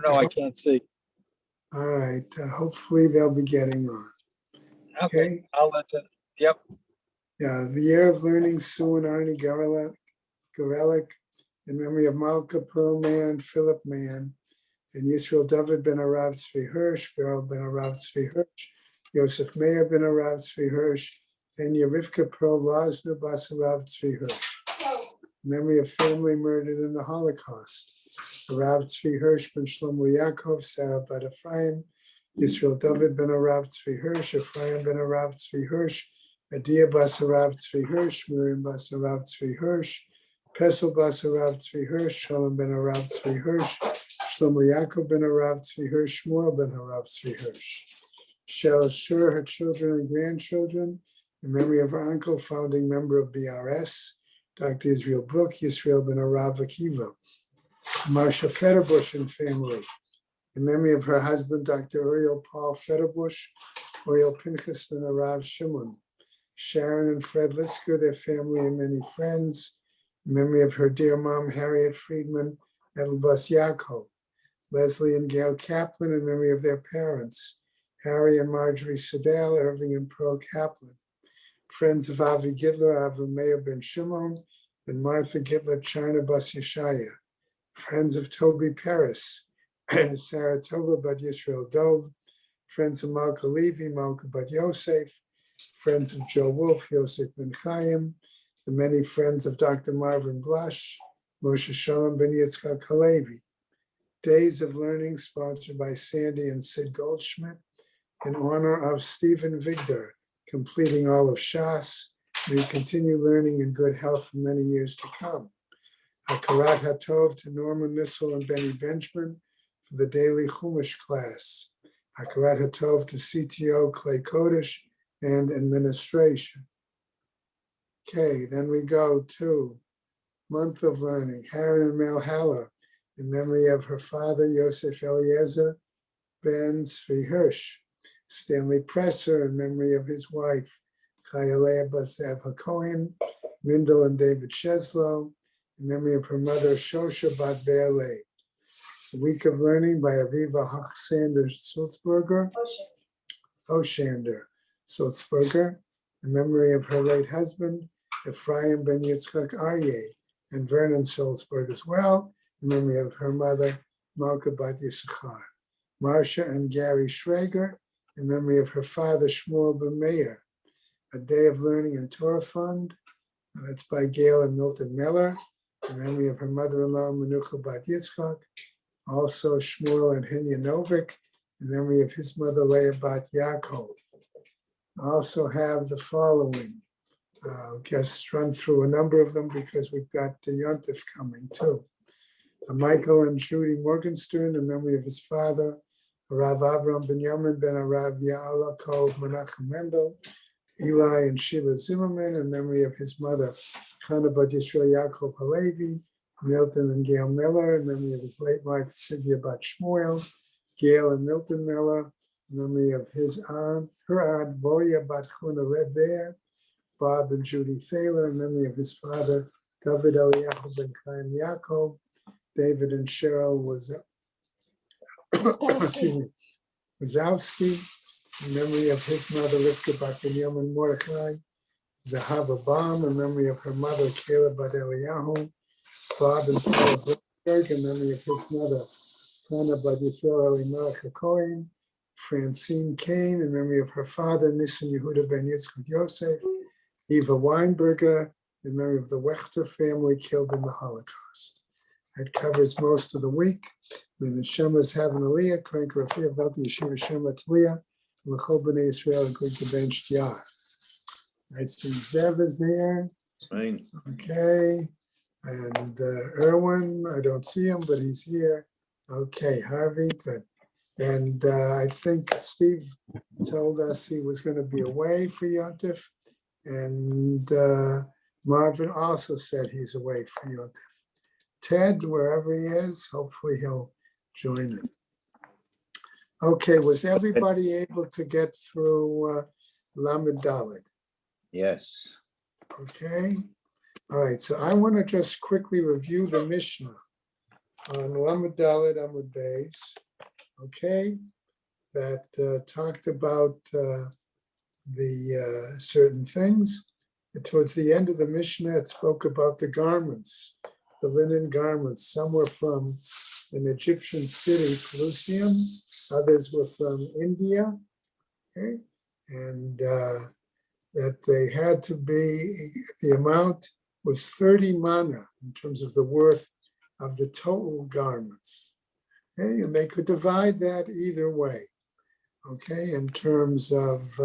No, I can't see. All right, hopefully they'll be getting on. Okay. I'll let them. Yep. Yeah, the year of learning, Sue and Arnie Gorelick, in memory of Malka Perlman, Philip Mann, and Yisrael David ben Arav Tzvi Hirsch, Beryl ben Arav Tzvi Hirsch, Yosef Meir ben Arav Tzvi Hirsch, and Yerivka Pearl Lasner bas Arav Tzvi Hirsch. Memory of family murdered in the Holocaust. Arav Tzvi Hirsch ben Shlomo Yaakov, Sarah bat Ephraim, Yisrael David ben Arav Tzvi Hirsch, Ephraim ben Arav Tzvi Hirsch, Adia bas Arav Tzvi Hirsch, Miriam bas Arav Tzvi Hirsch, Pesel bas Arav Tzvi Hirsch, Shalom ben Arav Tzvi Hirsch, Shlomo Yaakov ben Arav Tzvi Hirsch, Shmuel ben Arav Tzvi Hirsch. Cheryl Schur, her children and grandchildren, in memory of her uncle, founding member of BRS, Dr. Israel Brook, Yisrael ben Arav Akiva. Marsha Federbush and family, in memory of her husband, Dr. Uriel Paul Federbush, Uriel Pinchas ben Arav Shimon. Sharon and Fred Lisker, their family and many friends, in memory of her dear mom, Harriet Friedman, and Bas Yaakov. Leslie and Gail Kaplan, in memory of their parents, Harry and Marjorie Sedale, Irving and Pearl Kaplan. Friends of Avi Gitler, Avram Meir ben Shimon, and Martha Gitler, China Bas Yeshaya. Friends of Toby Paris, Sarah Tova bat Yisrael Dov. Friends of Malka Levy, Malka bat Yosef. Friends of Joe Wolf, Yosef ben Chaim. The many friends of Dr. Marvin Blush, Moshe Shalom ben Yitzchak Halevi. Days of Learning, sponsored by Sandy and Sid Goldschmidt, in honor of Stephen Vigdor, completing all of Shas. May continue learning in good health for many years to come. Hakarat Hatov to Norman Nissel and Benny Benjamin for the daily Chumash class. Hakarat Hatov to CTO Clay Kodesh and administration. Okay, then we go to month of learning. Harry and Mel Haller, in memory of her father, Yosef Eliezer ben Tzvi Hirsch. Stanley Presser, in memory of his wife, Chayalea Basev HaKohen. Mindel and David Sheslow, in memory of her mother, Shosha Bat Be'ele. The Week of Learning by Aviva Hochsander Sulzberger. Oshander Sulzberger, in memory of her late husband, Ephraim ben Yitzchak Aryeh, and Vernon Sulzberg as well, in memory of her mother, Malka Bat Yisachar. Marcia and Gary Schrager, in memory of her father, Shmuel ben Meir. A Day of Learning and Torah Fund, that's by Gail and Milton Miller, in memory of her mother-in-law, Menucha Bat Yitzchak. Also Shmuel and Hinya Novik, in memory of his mother, Leah Bat Yaakov. Also have the following. I'll just run through a number of them because we've got the Yontif coming too. Michael and Judy Morgenstern, in memory of his father, Rav Avram Benyamin ben Arav Ya'alakov Menachem Mendel. Eli and Sheila Zimmerman, in memory of his mother, Chana Bat Yisrael Yaakov Halevi. Milton and Gail Miller, in memory of his late wife, Sylvia Bat Shmuel. Gail and Milton Miller, in memory of his aunt, her aunt, Boya Bat Chuna Red Bear. Bob and Judy Thaler, in memory of his father, David Eliyahu ben Chaim Yaakov. David and Cheryl was Wazowski, in memory of his mother, Rivka Bat Binyamin Mordechai. Zahava Baum, in memory of her mother, Kayla Bat Eliyahu. Bob and Paul Berg, in memory of his mother, Hannah Bat Yisrael Elimelech Cohen. Francine Kane, in memory of her father, Nissen Yehuda ben Yitzchak Yosef. Eva Weinberger, in memory of the Wechter family killed in the Holocaust. That covers most of the week. May the Shemas have an Aliyah, Crank Rafia, Velti Yeshiva Shema Tzliya, and L'chol B'nai Yisrael, including the bench Yah. I see Zev is there. Fine. Okay. And Erwin, I don't see him, but he's here. Okay, Harvey, good. And I think Steve told us he was going to be away for Yontif. And Marvin also said he's away for Yontif. Ted, wherever he is, hopefully he'll join in. Okay, was everybody able to get through Lamed Dalet? Yes. Okay. All right, so I want to just quickly review the Mishnah. on Lamed Dalet Amud Beis, okay, that talked about the certain things. And towards the end of the Mishnah, it spoke about the garments, the linen garments. Some were from an Egyptian city, Pelusium. Others were from India, okay, and that they had to be, the amount was 30 mana in terms of the worth of the total garments. Okay, and they could divide that either way, okay, in terms of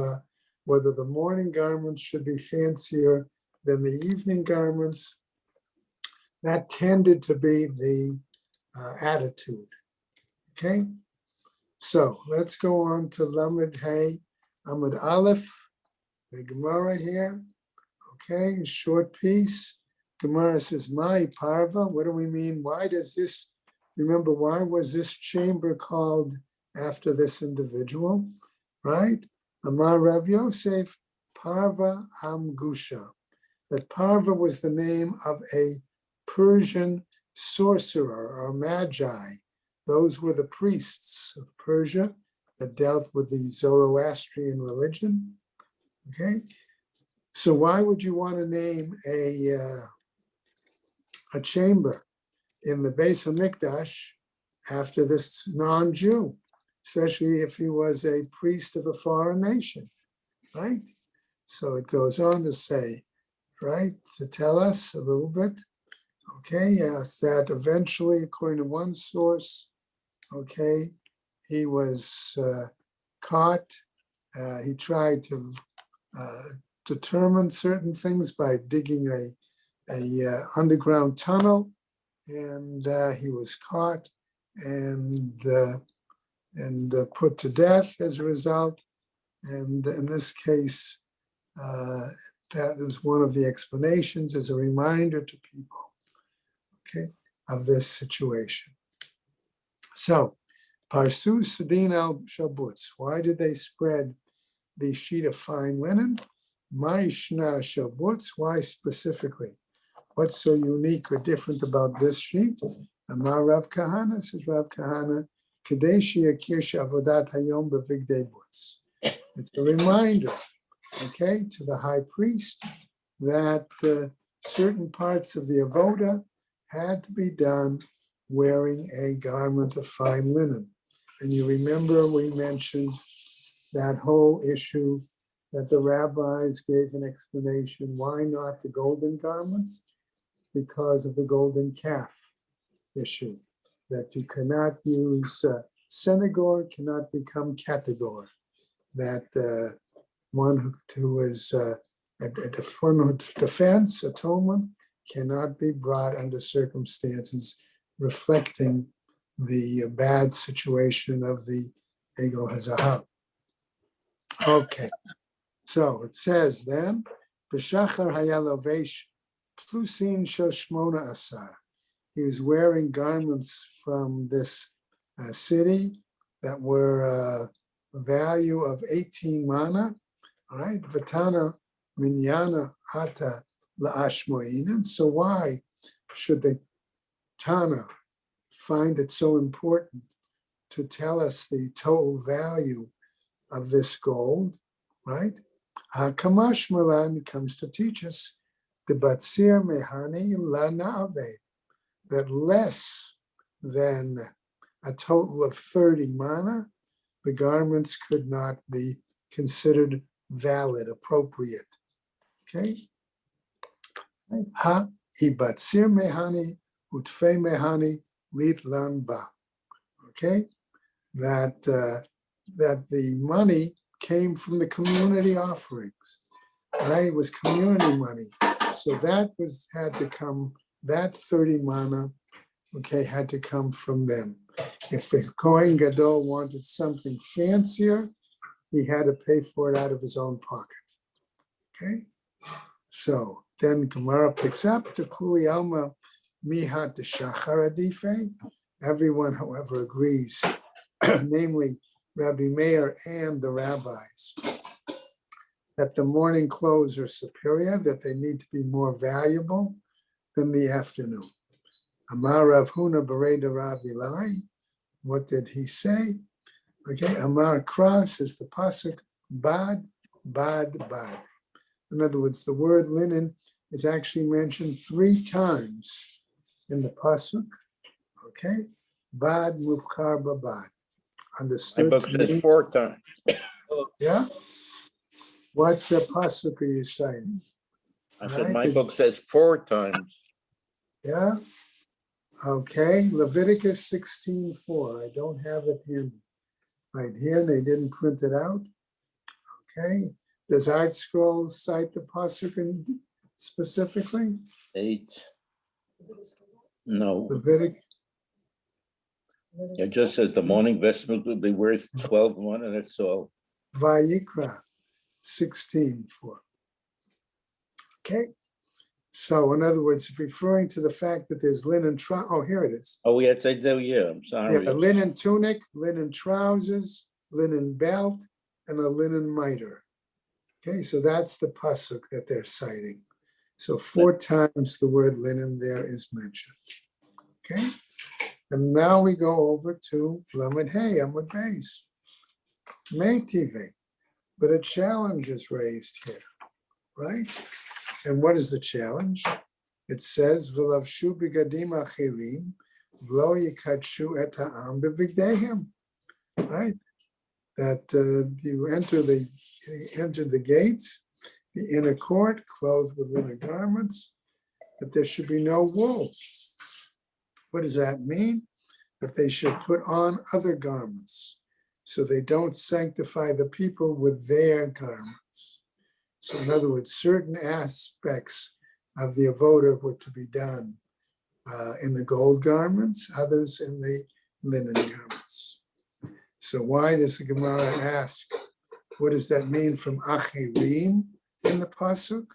whether the morning garments should be fancier than the evening garments. That tended to be the attitude, okay? So let's go on to Lamed Hey Amud Aleph, the Gemara here, okay, short piece. Gemara says, "My parva." What do we mean? Why does this? Remember, why was this chamber called after this individual? Right? Amar Rav Yosef, Parva Amgusha. That Parva was the name of a Persian sorcerer or magi. Those were the priests of Persia that dealt with the Zoroastrian religion. Okay, so why would you want to name a chamber in the Beis Hamikdash after this non-Jew, especially if he was a priest of a foreign nation, right? So it goes on to say, right, to tell us a little bit, okay, yes, that eventually, according to one source, okay, he was caught. He tried to determine certain things by digging a underground tunnel, and he was caught and put to death as a result. And in this case, that is one of the explanations as a reminder to people, okay, of this situation. So, Parsu Sudin al Shabutz. Why did they spread the sheet of fine linen? Ma'ishna Shabutz. Why specifically? What's so unique or different about this sheet? Amar Rav Kahana, says Rav Kahana, Kadeshi Akish Avodat Hayom Bevigdei Butz. It's a reminder, okay, to the high priest that certain parts of the avoda had to be done wearing a garment of fine linen. And you remember we mentioned that whole issue that the rabbis gave an explanation. Why not the golden garments? Because of the golden calf issue, that you cannot use senegor, cannot become categor, that one who is a form of defense, atonement, cannot be brought under circumstances reflecting the bad situation of the ego hazahah. Okay, so it says then, B'shachar hayalovesh plusin shel shmona asar. He was wearing garments from this city that were a value of 18 mana, all right? Vatana minyana ata la'ashmoin. And so why should the Tana find it so important to tell us the total value of this gold, right? HaKamash Malan comes to teach us the Batsir Mehani Lana'ave, that less than a total of 30 mana, the garments could not be considered valid, appropriate. Okay? Ha Ibatsir Mehani Utfe Mehani Lit Lanba. Okay? That the money came from the community offerings, right? It was community money. So that had to come, that 30 mana, okay, had to come from them. If the Kohen Gadol wanted something fancier, he had to pay for it out of his own pocket. Okay? So then Gemara picks up the Kuli Alma Mihat the Shachar Adife. Everyone, however, agrees, namely Rabbi Meir and the rabbis, that the morning clothes are superior, that they need to be more valuable than the afternoon. Amar Rav Huna Bereda Rav Ilai. What did he say? Okay, Amar Kras is the pasuk bad, bad, bad. In other words, the word linen is actually mentioned 3 times in the pasuk. Okay, bad mufkar babad. My Understood book to says me? 4 times. Yeah. What pasuk are you citing? I said, Right, my book says 4 times. Yeah. Okay, Leviticus 16:4. I don't have it here. Right here, they didn't print it out. Okay. Does Art Scrolls cite the pasuk specifically? 8. No, Leviticus. it just says the morning vestments will be worth 12 and that's all. Vayikra 16:4. Okay. So in other words, referring to the fact that there's linen here it is. Oh, yes, I do, yeah, I'm Yeah, sorry. a linen tunic, linen trousers, linen belt, and a linen mitre. Okay, so that's the pasuk that they're citing. So 4 times the word linen there is mentioned. Okay, and now we go over to Lamed Hey, Amud Beis. Meitive, but a challenge is raised here, right? And what is the challenge? It says, "V'lavshu bigadim achirim, v'lo yikadshu et ha'am b'vigdehem." Right? That you enter the gates, the inner court, clothed with linen garments, that there should be no wool. What does that mean? That they should put on other garments, so they don't sanctify the people with their garments. So in other words, certain aspects of the avoda were to be done in the gold garments, others in the linen garments. So why does the Gemara ask, what does that mean from achirim in the pasuk?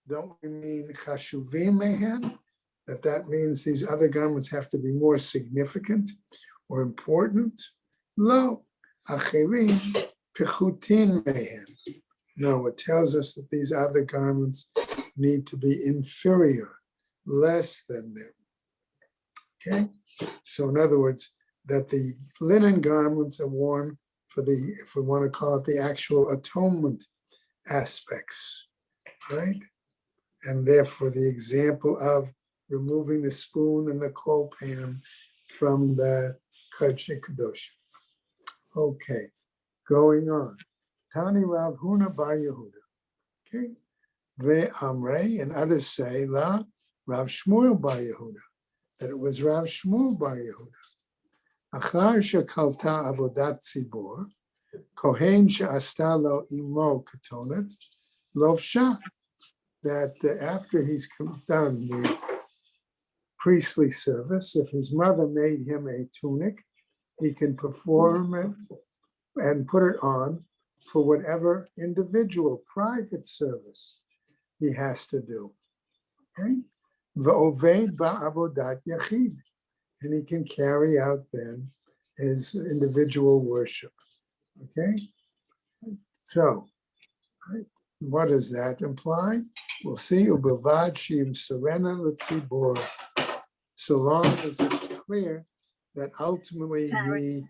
Don't we mean chashuvim mehen? That means these other garments have to be more significant or important? Lo, achirim pechutin mehen. No, it tells us that these other garments need to be inferior, less than them. Okay, so in other words, that the linen garments are worn for the, if we want to call it the actual atonement aspects, right? And therefore the example of removing the spoon and the coal pan from the Kodesh Kadosh. Okay, going on. Tani Rav Huna Bar Yehuda. Okay, Ve Amrei, and others say La Rav Shmuel Bar Yehuda, that it was Rav Shmuel Bar Yehuda. Achar shekalta avodat tzibor, kohen she'asta lo imo katonet, lovsha, that after he's done the priestly service, if his mother made him a tunic, he can perform it and put it on for whatever individual private service he has to do. Okay? V'oved ba'avodat yachid, and he can carry out then his individual worship. Okay? So, what does that imply? We'll see. Ubavad shim serena l'tzibor. So long as it's clear that ultimately he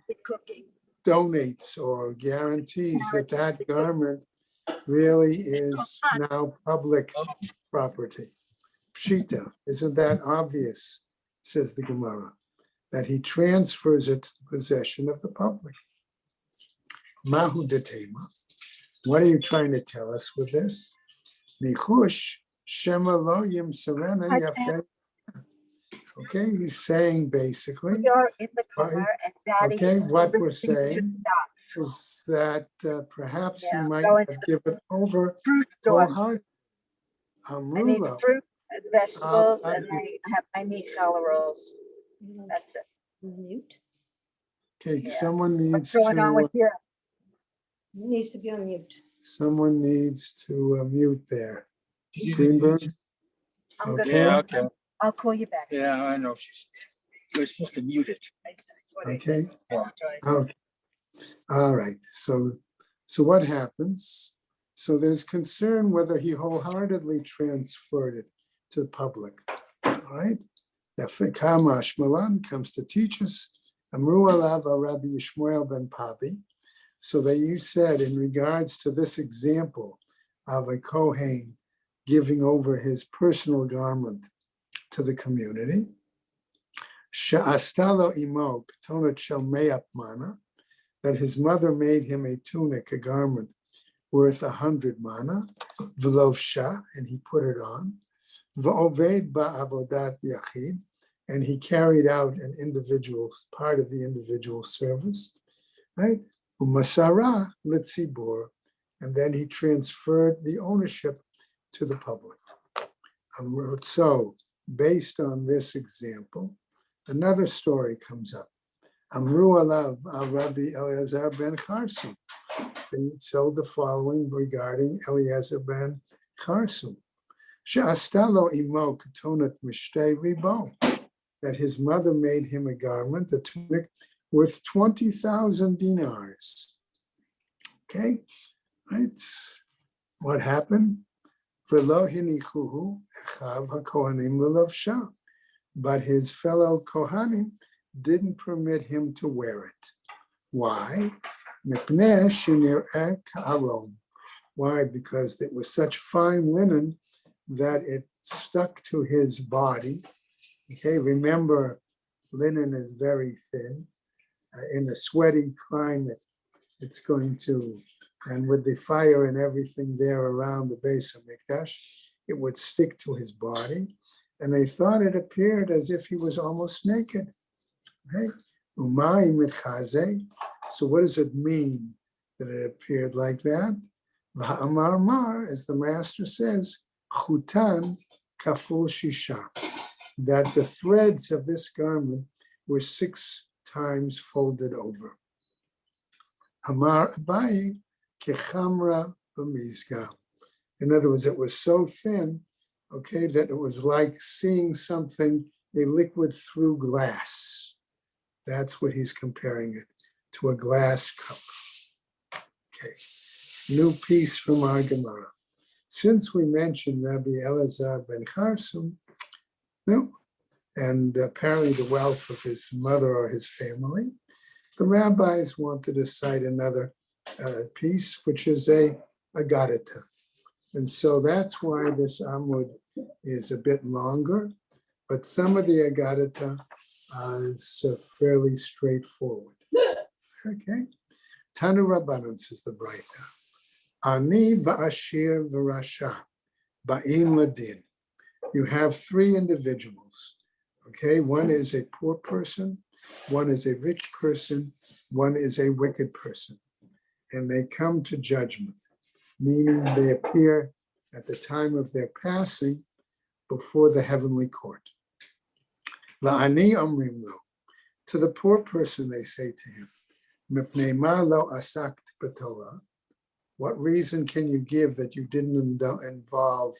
donates or guarantees that that garment really is now public property. Pshita, isn't that obvious, says the Gemara, that he transfers it to the possession of the public. Mahu detema. What are you trying to tell us with this? Nichush shema lo yim serena yafeh. Okay, he's saying basically, We are in the car and Daddy okay, is what we're listening to saying that. is that perhaps he Yeah, might go have into the given over fruit store. wholeheartedly. I need Amrula. fruit and vegetables I'll and I need challah rolls. That's it. Mute. Okay, Yeah. someone What's needs going on to, with you? Needs to be on mute. someone needs to mute there. Greenberg, I'm gonna, okay, Yeah, okay. I'll call you back. Yeah, I know. You're supposed to mute it. okay, Apologize. okay. All right, so what happens? So there's concern whether he wholeheartedly transferred it to the public. All right. Yafekama Shmalan comes to teach us. Amru alav Rabbi Yishmael ben Papi. So that you said in regards to this example of a Kohen giving over his personal garment to the community, Sha'astalo imo ketonat shel me'at mana, that his mother made him a tunic, a garment worth 100 mana, v'lovsha, and he put it on, v'oved ba'avodat yachid, and he carried out an individual part of the individual service, right? Umasara litzibur, and then he transferred the ownership to the public. So, based on this example, another story comes up. Amru alav al Rabbi Eliezer ben Charsum. They told the following regarding Eliezer ben Charsum. She'astalo imo ketonat mishtei ribo, that his mother made him a garment, a tunic worth 20,000 dinars. Okay, right? What happened? V'lo hinichuhu echav hakohanim l'lovsha, but his fellow Kohanim didn't permit him to wear it. Why? Mipnei shenir'eh ka'arom. Why? Because it was such fine linen that it stuck to his body. Okay, remember, linen is very thin. In a sweaty climate, it's going to, and with the fire and everything there around the base of Mikdash, it would stick to his body. And they thought it appeared as if he was almost naked. Right? Umay mitchaze. So what does it mean that it appeared like that? V'ha'amar mar, as the master says, chutan kaful shisha, that the threads of this garment were 6 times folded over. Amar Abaye kechamra b'mizga. In other words, it was so thin, okay, that it was like seeing something, a liquid through glass. That's what he's comparing it to, a glass cup. Okay, new piece from our Gemara. Since we mentioned Rabbi Elazar ben Charsum, no, and apparently the wealth of his mother or his family, the rabbis wanted to cite another piece, which is a Agadita. And so that's why this Amud is a bit longer, but some of the Agadita is fairly straightforward. Okay. Tanu Rabbanan, says the Braita. Ani va'ashir v'rasha ba'in ladin. You have 3 individuals. Okay, one is a poor person, one is a rich person, one is a wicked person. And they come to judgment, meaning they appear at the time of their passing before the heavenly court. La'ani omrim lo. To the poor person, they say to him, Mipnei ma lo asakt b'Torah. What reason can you give that you didn't involve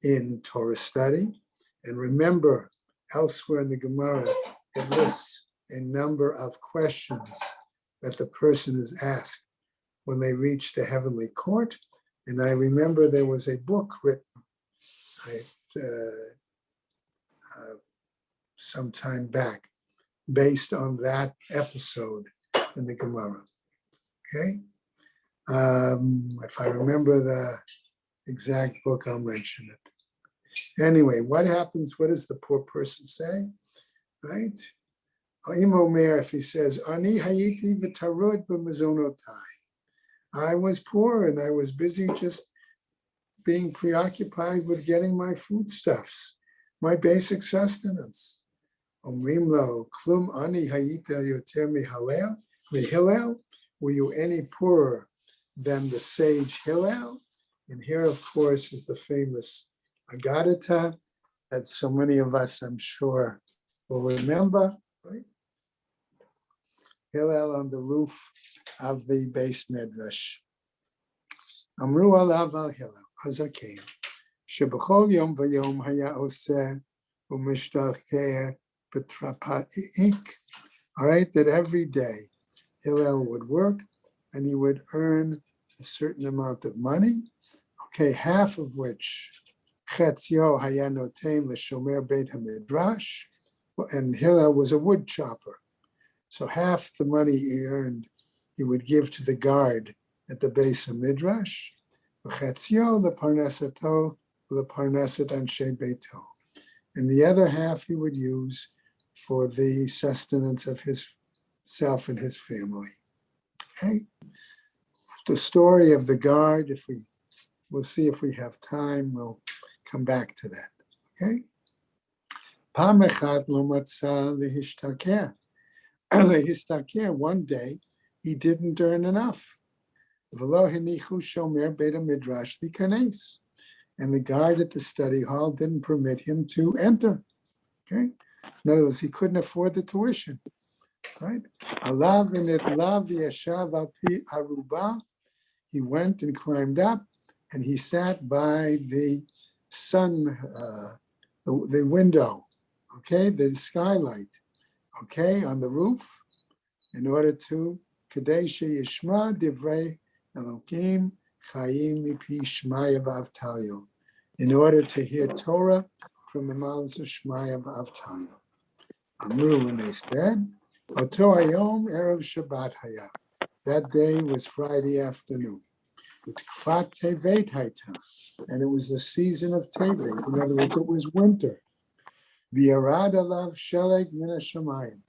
in Torah study? And remember, elsewhere in the Gemara, it lists a number of questions that the person is asked when they reach the heavenly court. And I remember there was a book written some time back based on that episode in the Gemara. Okay? If I remember the exact book, I'll mention it. Anyway, what happens? What does the poor person say? Right? Omer, if he says, Ani hayiti v'tarud b'mazonotai. I was poor and I was busy just being preoccupied with getting my foodstuffs, my basic sustenance. Omrim lo, klum ani hayita yoter mihillel. Were you any poorer than the sage Hillel? And here, of course, is the famous Agadita that so many of us, I'm sure, will remember, right? Hillel on the roof of the base medrash. Amru alav al Hillel, hazaken, shebechol yom v'yom haya oseh u'mishtachker b'trapa'ik. All right, that every day Hillel would work and he would earn a certain amount of money, okay, half of which Chetzio haya noten l'shomer beit hamidrash, and Hillel was a wood chopper. So half the money he earned, he would give to the guard at the base of Midrash. V'chetzio leparnesato leparnesat anshe beito, and the other half he would use for the sustenance of himself and his family. Okay, the story of the guard. We'll see if we have time. We'll come back to that. Okay. Pam echad lo matza lehishtaker. One day he didn't earn enough. V'lo henichu shomer beit midrash likanes, and the guard at the study hall didn't permit him to enter. Okay, in other words, he couldn't afford the tuition. Right? Alav v'nitlav v'yashav al pi aruba. He went and climbed up, and he sat by the sun, the window. Okay, the skylight. Okay, on the roof, in order to Kadesh Yishma Divrei Elokim Chaim Mipi Shmaya V'Avtalio, in order to hear Torah from the mouths of Shmaya V'Avtalio. Amru, when they said, Oto Hayom Erev Shabbat Haya. That day was Friday afternoon. Utkfat Tevet Hayta, and it was the season of Tevet. In other words, it was winter. V'yarad alav sheleg min hashamayim,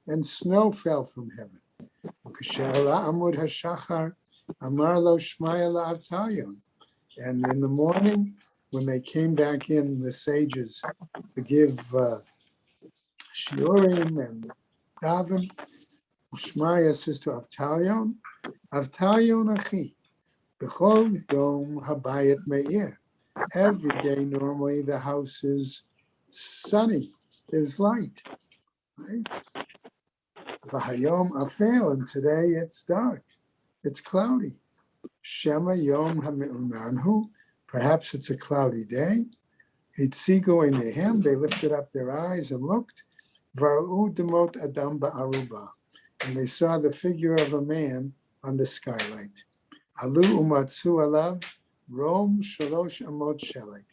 and snow fell from heaven. Uk'she'ala amud hashachar amar lo shmaya la'avtalyon, and in the morning, when they came back in, the sages, to give shiurim and daven, Shmaya says to Avtalyon, Avtalyon achi, b'chol yom habayit me'ir. Every day, normally, the house is sunny, there's light, right? V'hayom afel, and today it's dark, it's cloudy. Shema yom ha'me'unanhu, perhaps it's a cloudy day. Hitzigo einehem, they lifted up their eyes and looked. V'ra'u demot adam ba'aruba, and they saw the figure of a man on the skylight. Alu umatsu alav rom shalosh amot sheleg.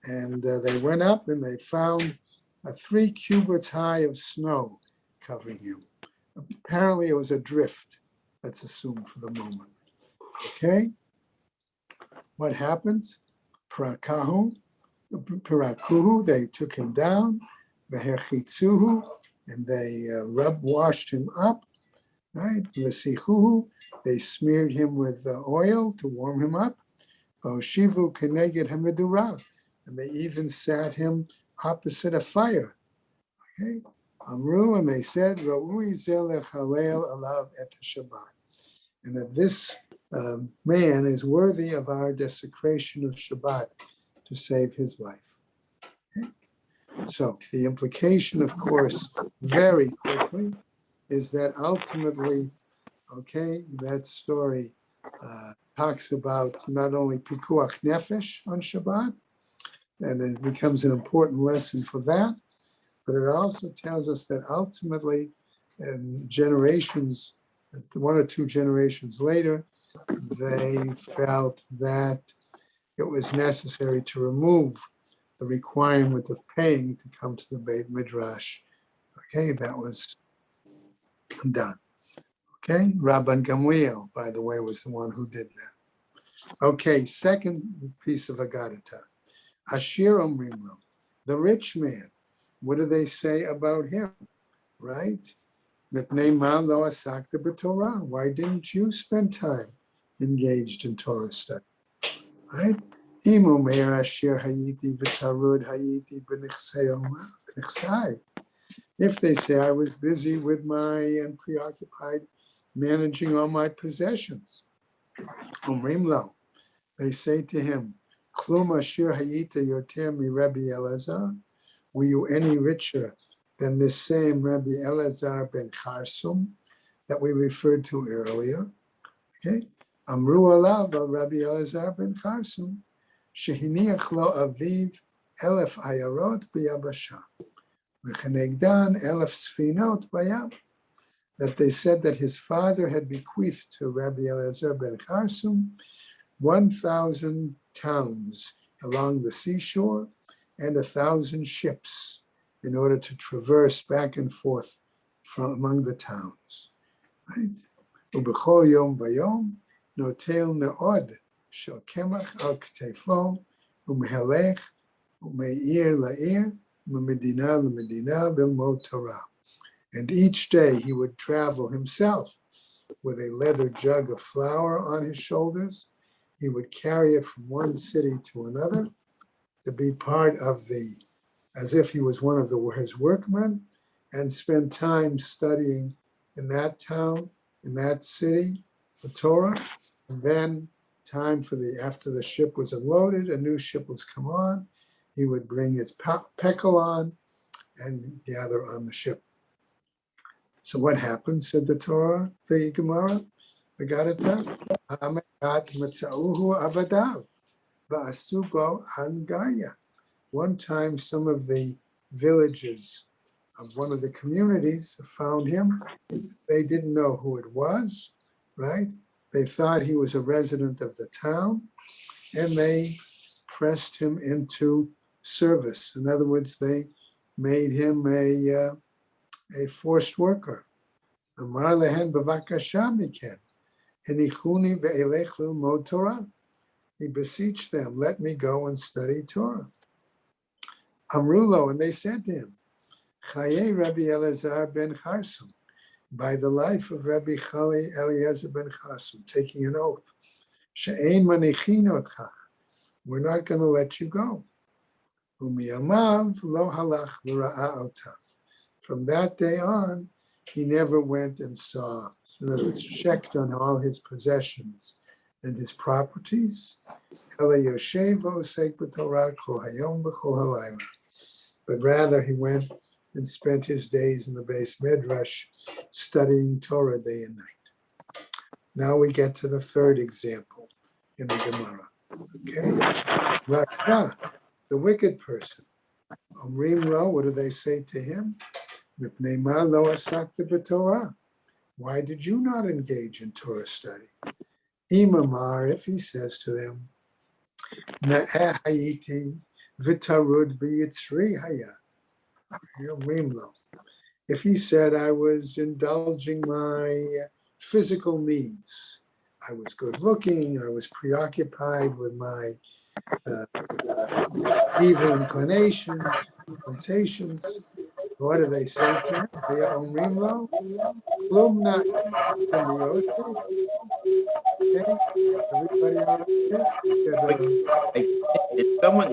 And they went up and they found 3 cubits high of snow covering him. Apparently it was a drift, let's assume for the moment. Okay, what happens? Pirakuhu, they took him down, Veherchitzuhu, and they washed him up, right? Vesichuhu, they smeared him with oil to warm him up. Oshivu keneged hamidura, and they even sat him opposite a fire. Okay, Amru, and they said, Ra'ui zelech halel alav et Shabbat, and that this man is worthy of our desecration of Shabbat to save his life. Okay? So the implication, of course, very quickly, is that ultimately, okay, that story talks about not only pikuach nefesh on Shabbat, and it becomes an important lesson for that, but it also tells us that ultimately, generations, 1 or 2 generations later, they felt that it was necessary to remove the requirement of paying to come to the Beit Midrash. Okay, that was done. Okay, Rabban Gamliel, by the way, was the one who did that. Okay, second piece of Agadata. Ashir Omrimlo, the rich man. What do they say about him? Right? Why didn't you spend time engaged in Torah study? Right? If they say I was busy with and preoccupied managing all my possessions, they say to him, Klum Ashir Hayita Yoter mi Rabbi Elazar, were you any richer than this same Rabbi Elazar ben Charsum that we referred to earlier? Okay. Amru alav Rabbi Elazar ben Charsum, shehiniach lo aviv 1,000 ayarot b'yabasha, v'chenegdan 1,000 sfinot bayam. That they said that his father had bequeathed to Rabbi Elazar ben Charsum 1,000 towns along the seashore and 1,000 ships in order to traverse back and forth from among the towns. Right? Ubechol yom vayom notel ne'od shel kemach al ktefo umehelech umeir la'ir umedina lemedina lilmod Torah. And each day he would travel himself with a leather jug of flour on his shoulders. He would carry it from one city to another to be part of as if he was one of his workmen, and spend time studying in that town, in that city, the Torah. And then time after the ship was unloaded, a new ship was come on, he would bring his pekel on and gather on the ship. So what happened, said the Torah, the Gemara, the Gadata? One time, some of the villages of one of the communities found him. They didn't know who it was, right? They thought he was a resident of the town, and they pressed him into service. In other words, they made him a forced worker. Amar lehen b'vakasha miken, henichuni ve'elech lilmod Torah. He beseeched them, let me go and study Torah. Amrulo, and they said to him, Chaye Rabbi Elazar ben Charsum, by the life of Rabbi Chali Eliezer ben Charsum, taking an oath, she'ein manichin otcha, we're not going to let you go. Umiyamav lo halach v'ra'a otav. From that day on, he never went and saw, in other words, checked on all his possessions and his properties. But rather, he went and spent his days in the base midrash studying Torah day and night. Now we get to the third example in the Gemara. Okay, Rasha, the wicked person. Omrim lo, what do they say to him? Mipnei ma lo asakta b'Torah. Why did you not engage in Torah study? Imamar, if he says to them, Na'eh hayiti v'tarud b'yitzri haya. Omrim lo. If he said, I was indulging my physical needs, I was good looking, I was preoccupied with my evil inclinations, temptations, what do they say to him? Omrim lo, klum na Yosef. Okay, everybody all right there? Did someone,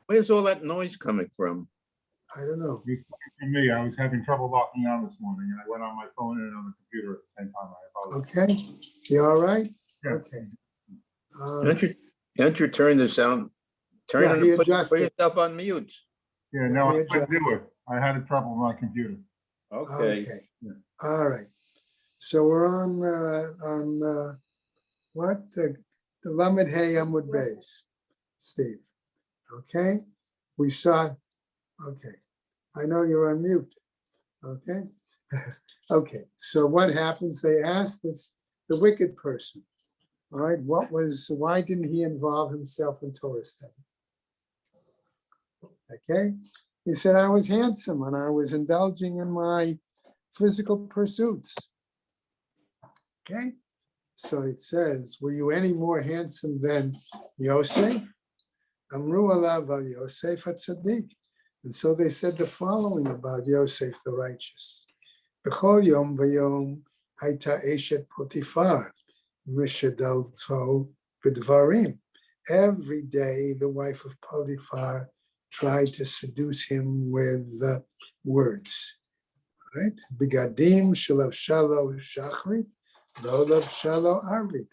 where's all that noise coming from? I don't know. It was coming from me. I was having trouble logging on this morning, and I went on my phone and on the computer at the same time. I apologize. Okay, you all right? Yeah. Okay. Can't you turn the sound, Yeah, he put adjusted. yourself on mute? Yeah, no, Yeah, I couldn't do it. I had trouble with my computer. Okay. All right. So we're on what? The Lamed Hey Amud Beis, Steve. Okay, we saw, okay. I know you're on mute. Okay. Okay, so what happens? They asked this, the wicked person. All right, why didn't he involve himself in Torah study? Okay, he said, I was handsome and I was indulging in my physical pursuits. Okay, so it says, were you any more handsome than Yosef? Amru alav al Yosef HaTzadik. And so they said the following about Yosef the righteous. B'chol yom v'yom hayta eshet Potifar mishadalto b'dvarim. Every day the wife of Potiphar tried to seduce him with words. Right? Bigadim shalav shalo shachrit, lo lav shalo arvit.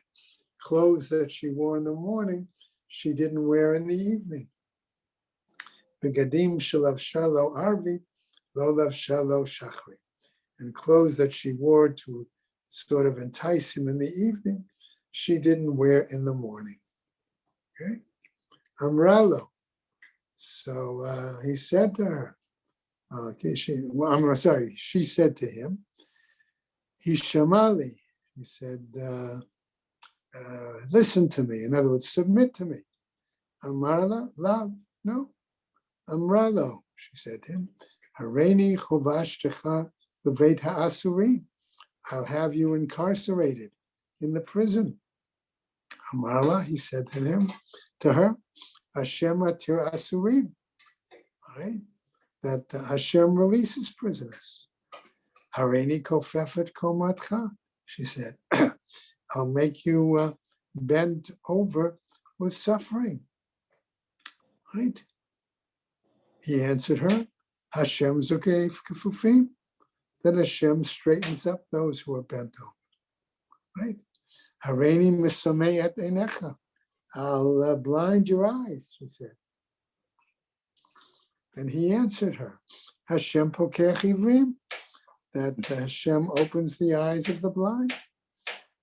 Clothes that she wore in the morning, she didn't wear in the evening. Begadim shalav shalo arvi, lo lav shalo shachri. And clothes that she wore to sort of entice him in the evening, she didn't wear in the morning. Okay? Amralo. So he said to her, she said to him, Hishamali. He said, listen to me. In other words, submit to me. Amarla, love, no. Amralo, she said to him, Hareini chovashtecha b'veit ha'asurim. I'll have you incarcerated in the prison. Amarla, he said to her, Hashem atir asurim. All right, that Hashem releases prisoners. Hareini kofefet komatcha, she said, I'll make you bend over with suffering. Right? He answered her, Hashem zukeif kefufim, that Hashem straightens up those who are bent over. Right? Hareini misamei et einecha, I'll blind your eyes, she said. And he answered her, Hashem pokech ivrim, that Hashem opens the eyes of the blind.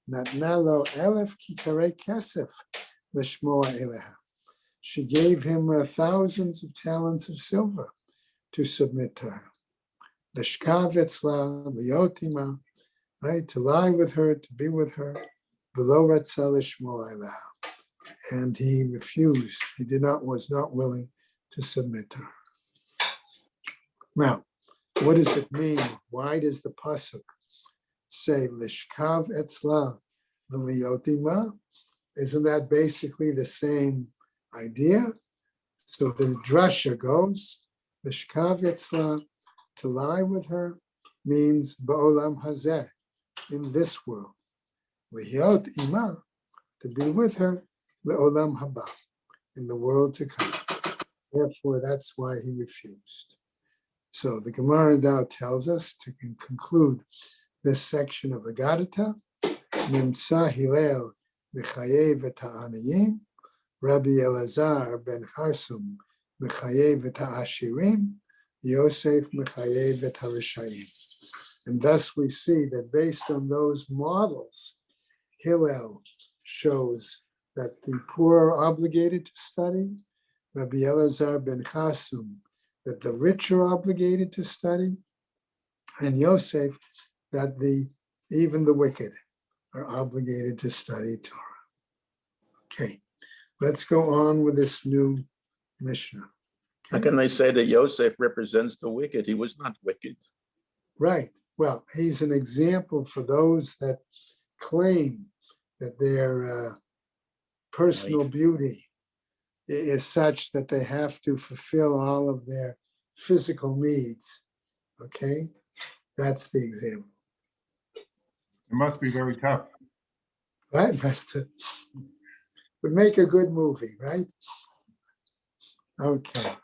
Natnalo elef kikare kesef l'shmoa eleha. She gave him thousands of talents of silver to submit to her. L'shkav etzla liyotima, right, to lie with her, to be with her. V'lo ratzah l'shmoa eleha. And he refused. He was not willing to submit to her. Now, what does it mean? Why does the pasuk say lishkav etzla v'liyotima? Isn't that basically the same idea? So the drasha goes, lishkav etzla, to lie with her, means ba'olam hazeh, in this world. Liyot ima, to be with her, le'olam haba, in the world to come. Therefore, that's why he refused. So the Gemara now tells us to conclude this section of Agadata, Nimtza Hillel Mechayev et ha'aniyim, Rabbi Elazar ben Harsum Mechayev et ha'ashirim, Yosef Mechayev et ha'rishayim. And thus we see that based on those models, Hillel shows that the poor are obligated to study, Rabbi Elazar ben Harsum that the rich are obligated to study, and Yosef, that even the wicked are obligated to study Torah. Okay, let's go on with this new Mishnah. How can they say that Yosef represents the wicked? He was not wicked. Right. Well, he's an example for those that claim that their personal beauty is such that they have to fulfill all of their physical needs. Okay, that's the example. It must be very tough. Right, would make a good movie, right? Okay,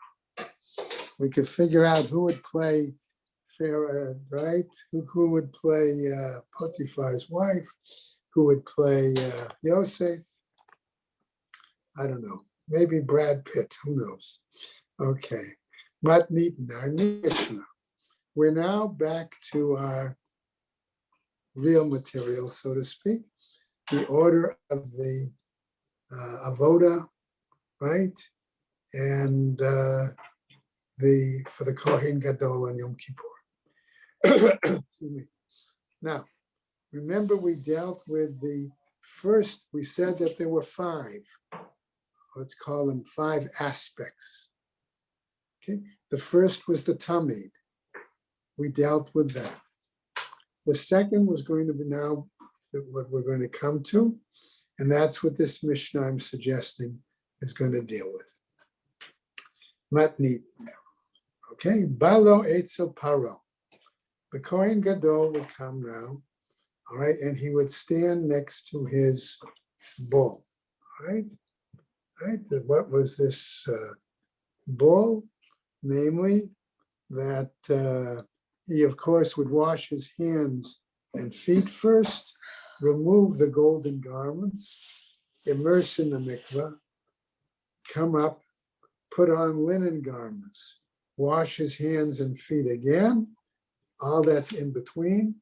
we could figure out who would play Pharaoh, right? Who would play Potiphar's wife? Who would play Yosef? I don't know. Maybe Brad Pitt, who knows? Okay, Matnitin, our Mishnah. We're now back to our real material, so to speak, the order of the avoda, right? And for the Kohen Gadol on Yom Kippur. Excuse me. Now, remember we dealt with the first, we said that there were five. Let's call them five aspects. Okay, the first was the tamid. We dealt with that. The second was going to be now what we're going to come to, and that's what this Mishnah I'm suggesting is going to deal with. Matnit. Okay, balo etzel paro. The Kohen Gadol would come now, all right, and he would stand next to his bull, all right? Right? What was this bull? Namely, that he, of course, would wash his hands and feet first, remove the golden garments, immerse in the mikvah, come up, put on linen garments, wash his hands and feet again, all that's in between.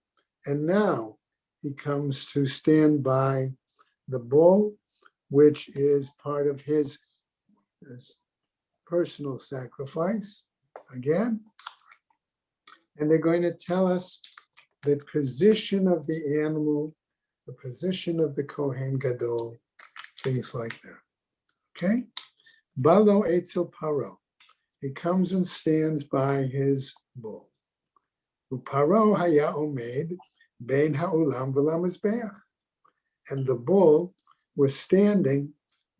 And now he comes to stand by the bull, which is part of his personal sacrifice, again. And they're going to tell us the position of the animal, the position of the Kohen Gadol, things like that. Okay? Balo etzel paro. He comes and stands by his bull. Uparo haya omed bein ha'ulam v'lamizbeach. And the bull was standing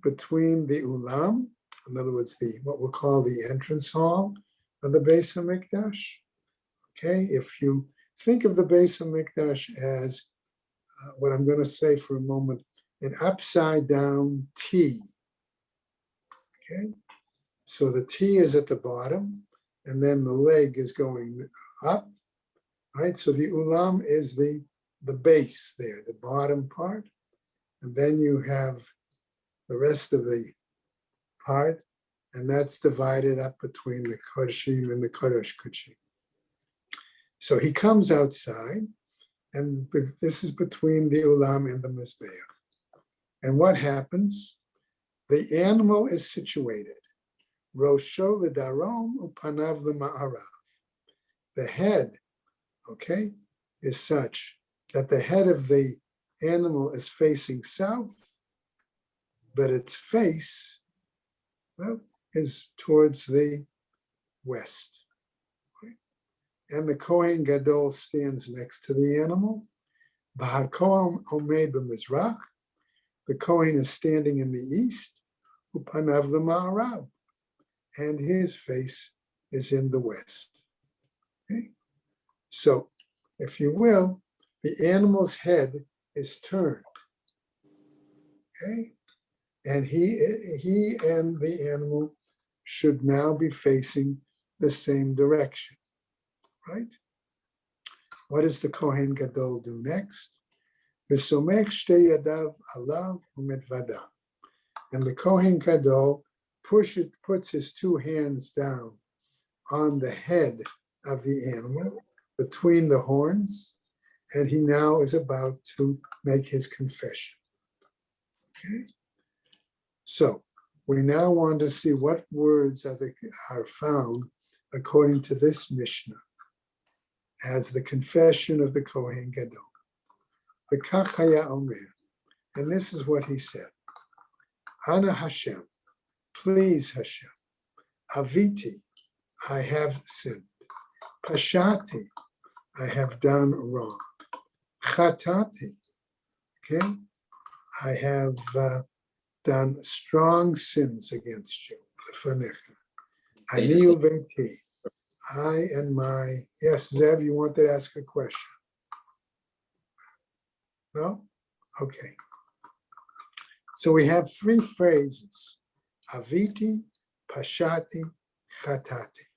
between the ulam, in other words, the what we'll call the entrance hall of the Beis Hamikdash. Okay, if you think of the Beis Hamikdash as what I'm going to say for a moment, an upside down T. Okay, so the T is at the bottom, and then the leg is going up. Right, so the ulam is the base there, the bottom part, and then you have the rest of the part, and that's divided up between the Kodashim and the Kodesh Kodashim. So he comes outside, and this is between the Ulam and the Mizbeach. And what happens? The animal is situated. Rosho ledarom upanav lema'arav. The head, okay, is such that the head of the animal is facing south, but its face, well, is towards the west. And the Kohen Gadol stands next to the animal. B'hakohen omed b'mizrach. The Kohen is standing in the east. Upanav l'ma'arav. And his face is in the west. Okay? So, if you will, the animal's head is turned. Okay? And he and the animal should now be facing the same direction, right? What does the Kohen Gadol do next? V'somech shtei yadav alav u'metvada. And the Kohen Gadol puts his two hands down on the head of the animal between the horns, and he now is about to make his confession. Okay? So we now want to see what words are found according to this Mishnah as the confession of the Kohen Gadol. The Kachaya Omer, and this is what he said. Ana Hashem, please Hashem. Aviti, I have sinned. Pashati, I have done wrong. Chatati, okay, I have done strong sins against you. Ani uveti, I and my, yes, Zev, you want to ask a question? No? Okay. So we have three phrases, aviti, pashati, chatati.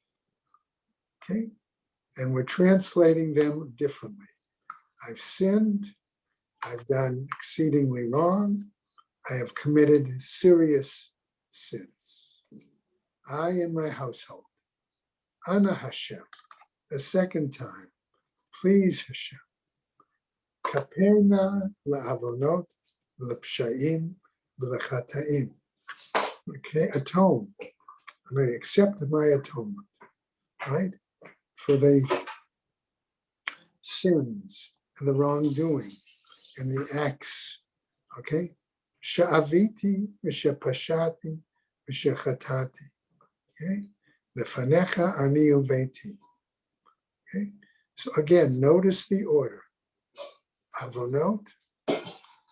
Okay? And we're translating them differently. I've sinned, I've done exceedingly wrong, I have committed serious sins. I and my household. Ana Hashem, a second time, please Hashem. Kaperna la'avonot, l'psha'im, l'chataim. Okay, atone. I'm going to accept my atonement, right? For the sins and the wrongdoing and the acts, okay? Sha'aviti v'shepashati v'shechatati, okay? Lefanecha ani uveti, okay? So again, notice the order. Avonot,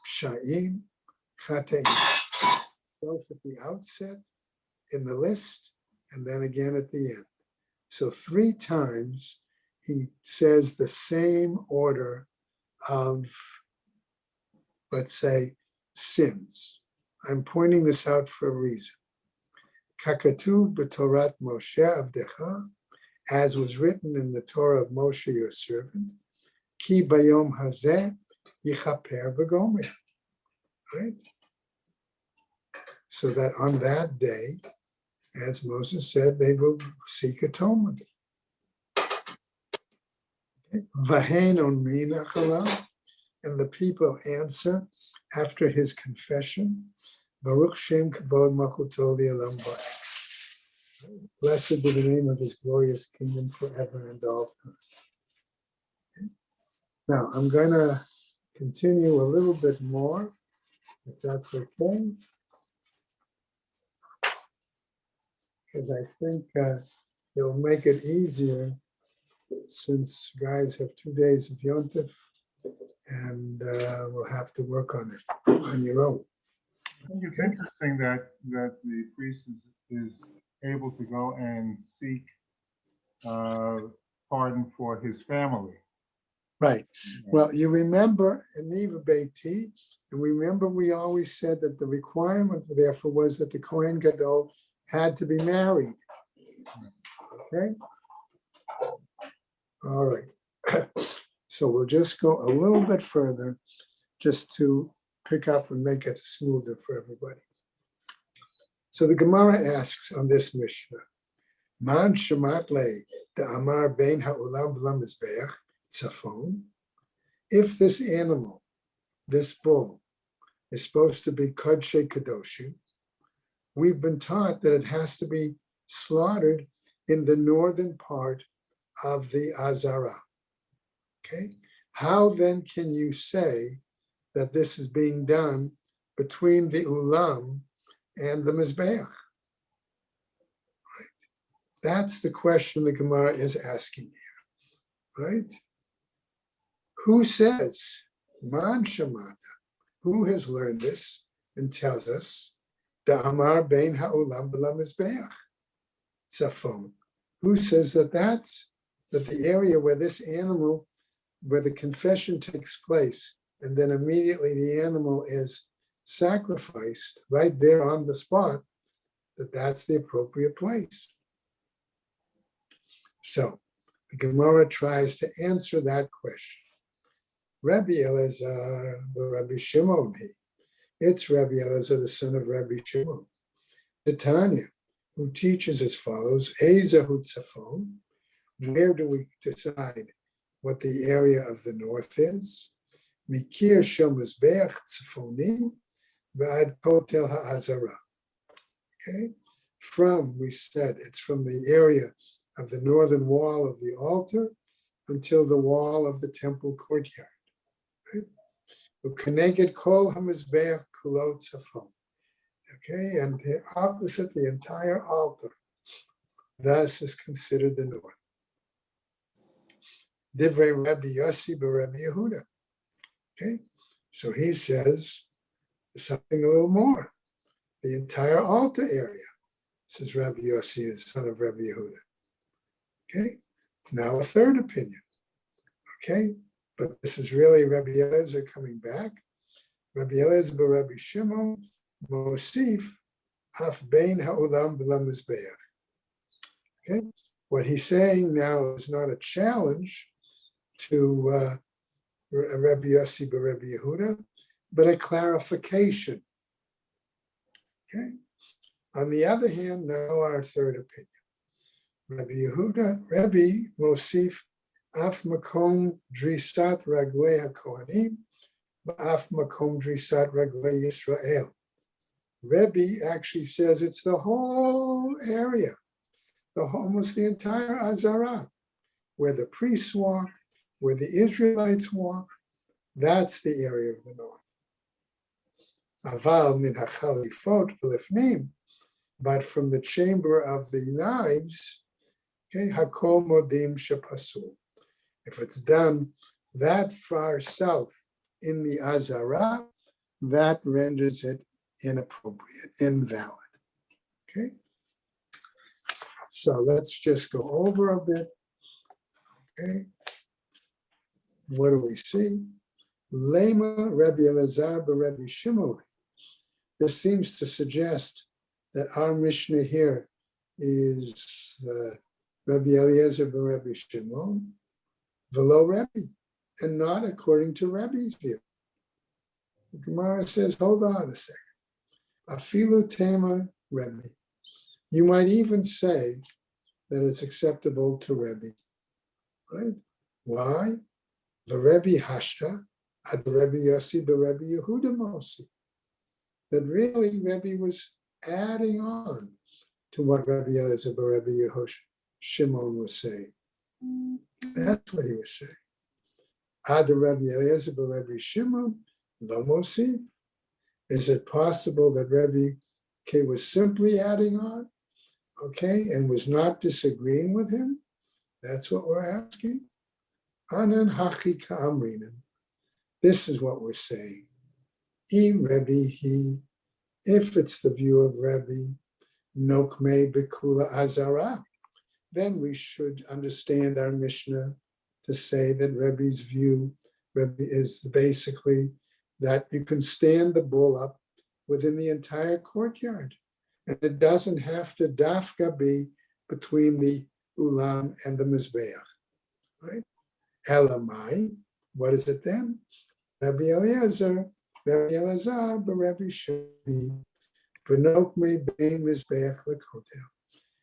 Psha'im, Chataim. Both at the outset, in the list, and then again at the end. So 3 times he says the same order of, let's say, sins. I'm pointing this out for a reason. Kakatu b'Torat Moshe Avdecha, as was written in the Torah of Moshe, your servant, Ki bayom hazeh yichaper v'gomer. Right? So that on that day, as Moses said, they will seek atonement. Vahen onmin achala, and the people answer after his confession, Baruch Shem Kavod Malchuto Li'olam Va'ed. Blessed be the name of his glorious kingdom forever and all time. Now, I'm going to continue a little bit more, if that's okay. because I think it'll make it easier since guys have 2 days of Yontif and we'll have to work on it on your own. I think it's interesting that the priest is able to go and seek pardon for his family. Right. Well, you remember in Neva Beiti, and remember we always said that the requirement therefore was that the Kohen Gadol had to be married. Okay. All right. So we'll just go a little bit further just to pick up and make it smoother for everybody. So the Gemara asks on this Mishnah, Man shamat le the amar bein ha'olam v'lam mizbeach tzafon. If this animal, this bull, is supposed to be kodshe kadoshim, we've been taught that it has to be slaughtered in the northern part of the Azara. Okay, how then can you say that this is being done between the Ulam and the Mizbeach? Right. That's the question the Gemara is asking here, right? Who says, Man Shamata, who has learned this and tells us, the Amar Bein Ha'ulam B'la Mizbeach Tzafon? Who says that that the area where this animal, where the confession takes place, and then immediately the animal is sacrificed right there on the spot, that's the appropriate place? So the Gemara tries to answer that question. Rabbi Elazar, Rabbi Shimon, it's Rabbi Elazar, the son of Rabbi Shimon, the Tanya, who teaches as follows: Ezahu Tzafon. Where do we decide what the area of the north is? Mikir shel mizbeach tzafoni v'ad kotel ha'azara. Okay, we said it's from the area of the northern wall of the altar until the wall of the temple courtyard. U'keneged kol hamizbeach kulo tzafon. Okay, and opposite the entire altar, thus is considered the north. Divrei Rabbi Yossi b'Rabbi Yehuda. Okay, so he says something a little more. The entire altar area, says Rabbi Yossi, is son of Rabbi Yehuda. Okay, now a third opinion. Okay, but this is really Rabbi Elazar coming back. Rabbi Elazar b'Rabbi Shimon mosif af bein ha'olam v'la mizbeach. Okay, what he's saying now is not a challenge to Rabbi Yossi b'Rabbi Yehuda, but a clarification. Okay. On the other hand, now our third opinion. Rabbi Yehuda, Rabbi Mosif, af makom drisat raglei hakohanim, af makom drisat raglei Yisrael. Rabbi actually says it's the whole area, almost the entire Azara, where the priests walk, where the Israelites walk, that's the area of the north. Aval min hachalifot v'lifnim, but from the chamber of the knives, okay, hakol modim shepasul. If it's done that far south in the Azara, that renders it inappropriate, invalid. Okay. So let's just go over a bit. Okay. What do we see? Lema Rabbi Elazar b'Rabbi Shimon. This seems to suggest that our Mishnah here is Rabbi Eliezer b'Rabbi Shimon, v'lo Rabbi, and not according to Rabbi's view. The Gemara says, hold on a second. Afilu tema Rabbi. You might even say that it's acceptable to Rabbi. Right? Why? The Rebbe Hashta, ad Rebbe Yossi, the Rebbe Yehuda Mosi. That really Rebbe was adding on to what Rebbe Elazar, Rebbe Yehosh Shimon was saying. That's what he was saying. Ad Rebbe Elazar, Rebbe Shimon, lo Mosi. Is it possible that Rebbe K was simply adding on? okay, and was not disagreeing with him? That's what we're asking. Anan hachika amrinan. This is what we're saying. Rebbe he, if it's the view of Rebbe, nokme bekula azara, then we should understand our Mishnah to say that Rebbe's view, Rebbe is basically that you can stand the bull up within the entire courtyard. And it doesn't have to dafka be between the ulam and the mizbeach, right? Elamai, what is it then? Rabbi Eliezer, Rabbi Elazar, but Rabbi Shimi, v'nokme bein mizbeach l'kotel.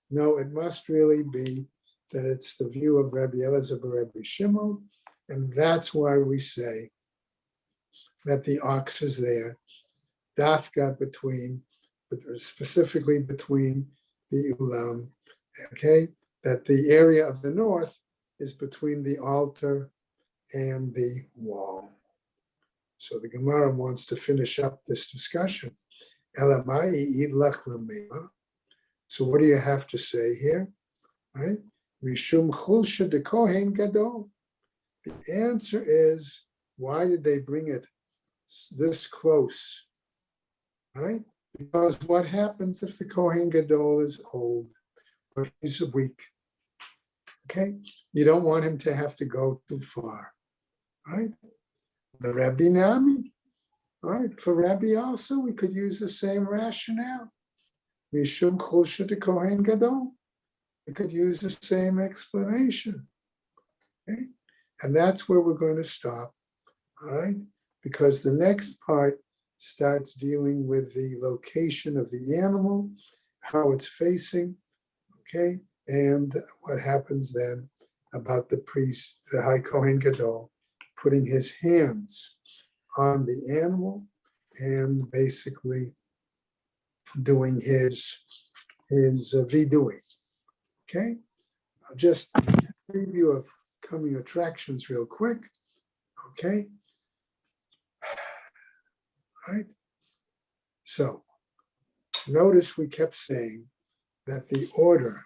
No, it must really be that it's the view of Rabbi Elazar, but Rabbi Shimon, and that's why we say that the ox is there, dafka between, specifically between the ulam, okay? That the area of the north is between the altar and the wall. So the Gemara wants to finish up this discussion. So what do you have to say here? Right? Mishum chulsha de kohen gadol. The answer is, why did they bring it this close? Right? Because what happens if the kohen gadol is old or he's weak? Okay, you don't want him to have to go too far, right? The Rabbi Nami, right? For Rabbi also, we could use the same rationale. Mishum chulsha de kohen gadol. We could use the same explanation, okay? And that's where we're going to stop, all right? Because the next part starts dealing with the location of the animal, how it's facing, okay? And what happens then about the priest, the High Kohen Gadol, putting his hands on the animal and basically doing his vidui. Okay, just preview of coming attractions real quick. Okay, right. So notice we kept saying that the order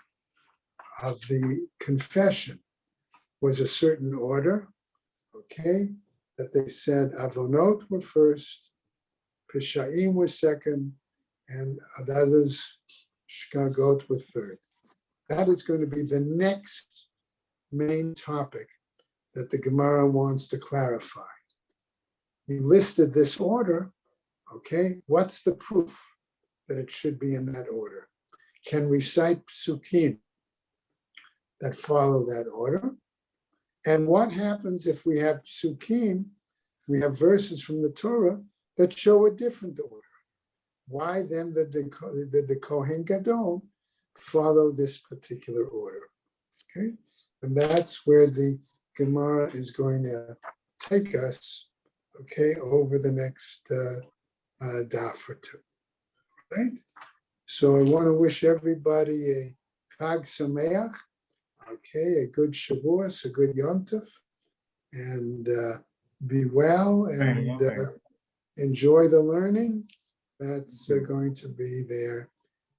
of the confession was a certain order. Okay, that they said avonot were first, pishaim was second, and the others shkagot were third. That is going to be the next main topic that the Gemara wants to clarify. You listed this order, okay? What's the proof that it should be in that order? Can we cite psukim that follow that order? And what happens if we have psukim, we have verses from the Torah that show a different order? Why then did the Kohen Gadol follow this particular order? Okay, and that's where the Gemara is going to take us, okay, over the next daf or two, right? So I want to wish everybody a Chag Sameach, okay, a good Shavuos, a good Yontef, and be well and enjoy the learning that's going to be there.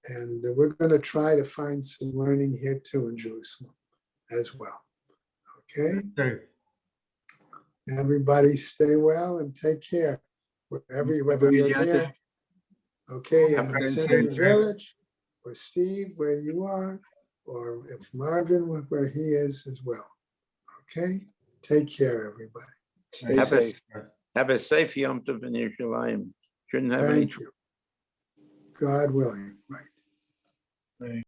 And we're going to try to find some learning here too in Jerusalem as well. Okay? Everybody stay well and take care. Whether you're there, okay, in the Central Village, or Steve, where you are, or if Marvin, where he is as well. Okay? Take care, everybody. Stay safe. Have a safe Yom Tov in Yerushalayim. Shouldn't have any Thank you. God willing, right.